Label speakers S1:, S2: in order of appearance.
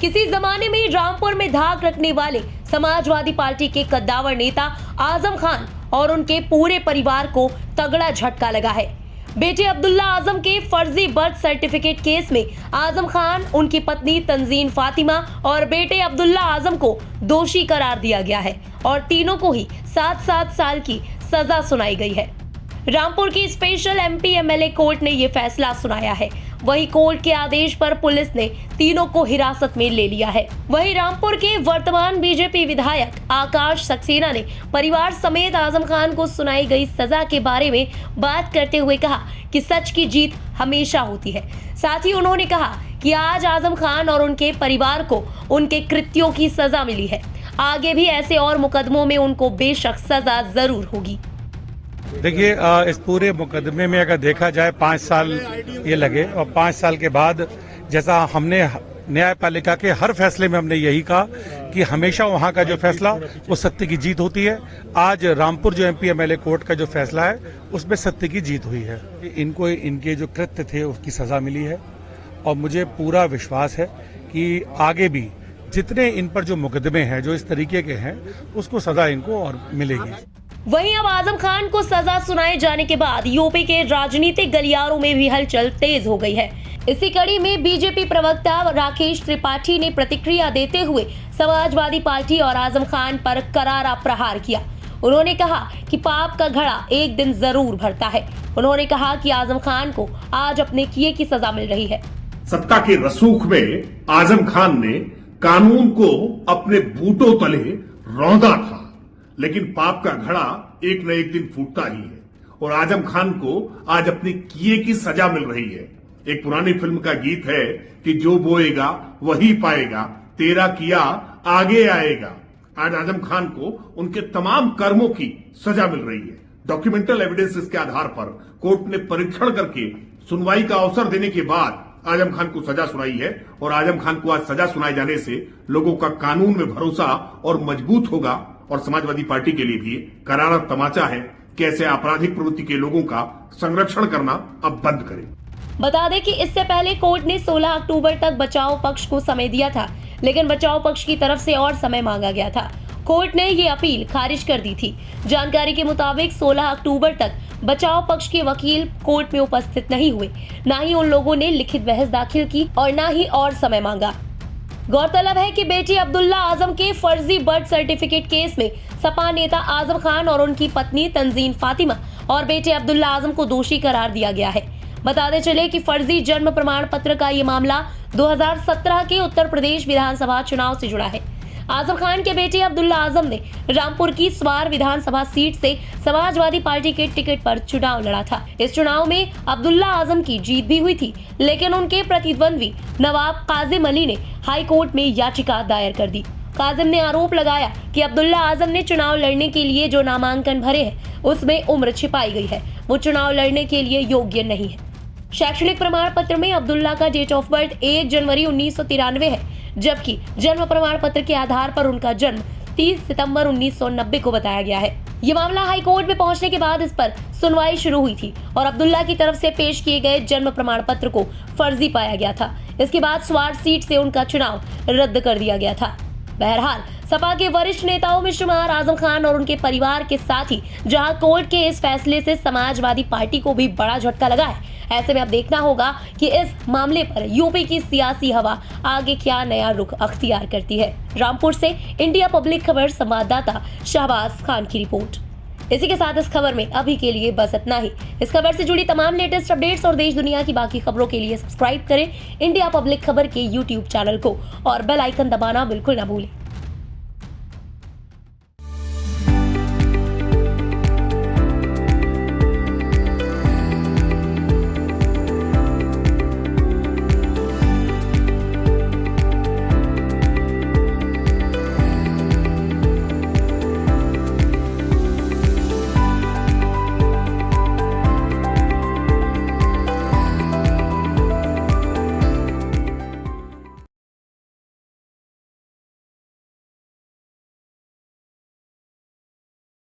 S1: किसी जमाने में रामपुर में धाक रखने वाले समाजवादी पार्टी के कद्दावर नेता आजम खान और उनके पूरे परिवार को तगड़ा झटका लगा है। बेटे अब्दुल्ला आजम के फर्जी बर्थ सर्टिफिकेट केस में आजम खान, उनकी पत्नी तंजीन फातिमा और बेटे अब्दुल्ला आजम को दोषी करार दिया गया है और तीनों को ही 7-7 साल की सजा सुनाई गई है। रामपुर की स्पेशल एमपी एमएलए कोर्ट ने ये फैसला सुनाया है। वहीं कोर्ट के आदेश पर पुलिस ने तीनों को हिरासत में ले लिया है। वहीं रामपुर के वर्तमान बीजेपी विधायक आकाश सक्सेना ने परिवार समेत आजम खान को सुनाई गई सजा के बारे में बात करते हुए कहा कि सच की जीत हमेशा होती है। साथ ही उन्होंने कहा कि आज आजम खान और उनके परिवार को उनके कृत्यों की सजा मिली है। आगे भी ऐसे और मुकदमों में उनको बेशक सजा जरूर होगी।
S2: देखिए, इस पूरे मुकदमे में अगर देखा जाए 5 साल ये लगे और 5 साल के बाद जैसा हमने न्यायपालिका के हर फैसले में हमने यही कहा कि हमेशा वहाँ का जो फैसला वो सत्य की जीत होती है। आज रामपुर जो एमपी एमएलए कोर्ट का जो फैसला है उसमें सत्य की जीत हुई है। इनको इनके जो कृत्य थे उसकी सजा मिली है और मुझे पूरा विश्वास है कि आगे भी जितने इन पर जो मुकदमे हैं जो इस तरीके के हैं उसको सजा इनको और मिलेगी।
S1: वहीं अब आजम खान को सजा सुनाए जाने के बाद यूपी के राजनीतिक गलियारों में भी हलचल तेज हो गई है। इसी कड़ी में बीजेपी प्रवक्ता राकेश त्रिपाठी ने प्रतिक्रिया देते हुए समाजवादी पार्टी और आजम खान पर करारा प्रहार किया। उन्होंने कहा कि पाप का घड़ा एक दिन जरूर भरता है। उन्होंने कहा कि आजम खान को आज अपने किए की सजा मिल रही है।
S3: सत्ता के रसूख में आजम खान ने कानून को अपने बूटों तले रौंदा था, लेकिन पाप का घड़ा एक न एक दिन फूटता ही है और आजम खान को आज अपने किए की सजा मिल रही है। एक पुरानी फिल्म का गीत है कि जो बोएगा वही पाएगा, तेरा किया आगे आएगा। आज आजम खान को उनके तमाम कर्मों की सजा मिल रही है। डॉक्यूमेंटल एविडेंसेस के आधार पर कोर्ट ने परीक्षण करके सुनवाई का अवसर देने के बाद आजम खान को सजा सुनाई है और आजम खान को आज सजा सुनाए जाने से लोगों का कानून में भरोसा और मजबूत होगा और समाजवादी पार्टी के लिए भी करारा तमाचा है कि ऐसे आपराधिक प्रवृत्ति के लोगों का संरक्षण करना अब बंद करें।
S1: बता दें कि इससे पहले कोर्ट ने 16 अक्टूबर तक बचाव पक्ष को समय दिया था, लेकिन बचाव पक्ष की तरफ से और समय मांगा गया था। कोर्ट ने ये अपील खारिज कर दी थी। जानकारी के मुताबिक 16 अक्टूबर तक बचाव पक्ष के वकील कोर्ट में उपस्थित नहीं हुए, न ही उन लोगों ने लिखित बहस दाखिल की और न ही और समय मांगा। गौरतलब है कि बेटी अब्दुल्ला आजम के फर्जी बर्थ सर्टिफिकेट केस में सपा नेता आजम खान और उनकी पत्नी तंजीन फातिमा और बेटे अब्दुल्ला आजम को दोषी करार दिया गया है। बताते चले कि फर्जी जन्म प्रमाण पत्र का ये मामला 2017 के उत्तर प्रदेश विधानसभा चुनाव से जुड़ा है। आजम खान के बेटे अब्दुल्ला आजम ने रामपुर की स्वार विधानसभा सीट से समाजवादी पार्टी के टिकट पर चुनाव लड़ा था। इस चुनाव में अब्दुल्ला आजम की जीत भी हुई थी, लेकिन उनके प्रतिद्वंद्वी नवाब काजिम अली ने हाई कोर्ट में याचिका दायर कर दी। काजिम ने आरोप लगाया कि अब्दुल्ला आजम ने चुनाव लड़ने के लिए जो नामांकन भरे हैं उसमें उम्र छिपाई गई है, वो चुनाव लड़ने के लिए योग्य नहीं है। शैक्षणिक प्रमाण पत्र में अब्दुल्ला का डेट ऑफ बर्थ 1 जनवरी 1993 है, जबकि जन्म प्रमाण पत्र के आधार पर उनका जन्म 30 सितंबर 1990 को बताया गया है। ये मामला हाई कोर्ट में पहुंचने के बाद इस पर सुनवाई शुरू हुई थी और अब्दुल्ला की तरफ से पेश किए गए जन्म प्रमाण पत्र को फर्जी पाया गया था। इसके बाद स्वार सीट से उनका चुनाव रद्द कर दिया गया था। बहरहाल सपा के वरिष्ठ नेताओं में शुमार आजम खान और उनके परिवार के साथ ही जहां कोर्ट के इस फैसले से समाजवादी पार्टी को भी बड़ा झटका लगा है, ऐसे में अब देखना होगा कि इस मामले पर यूपी की सियासी हवा आगे क्या नया रुख अख्तियार करती है। रामपुर से इंडिया पब्लिक खबर संवाददाता शहबाज खान की रिपोर्ट। इसी के साथ इस खबर में अभी के लिए बस इतना ही। इस खबर से जुड़ी तमाम लेटेस्ट अपडेट्स और देश दुनिया की बाकी खबरों के लिए सब्सक्राइब करें इंडिया पब्लिक खबर के यूट्यूब चैनल को और बेल आइकन दबाना बिल्कुल न भूलें।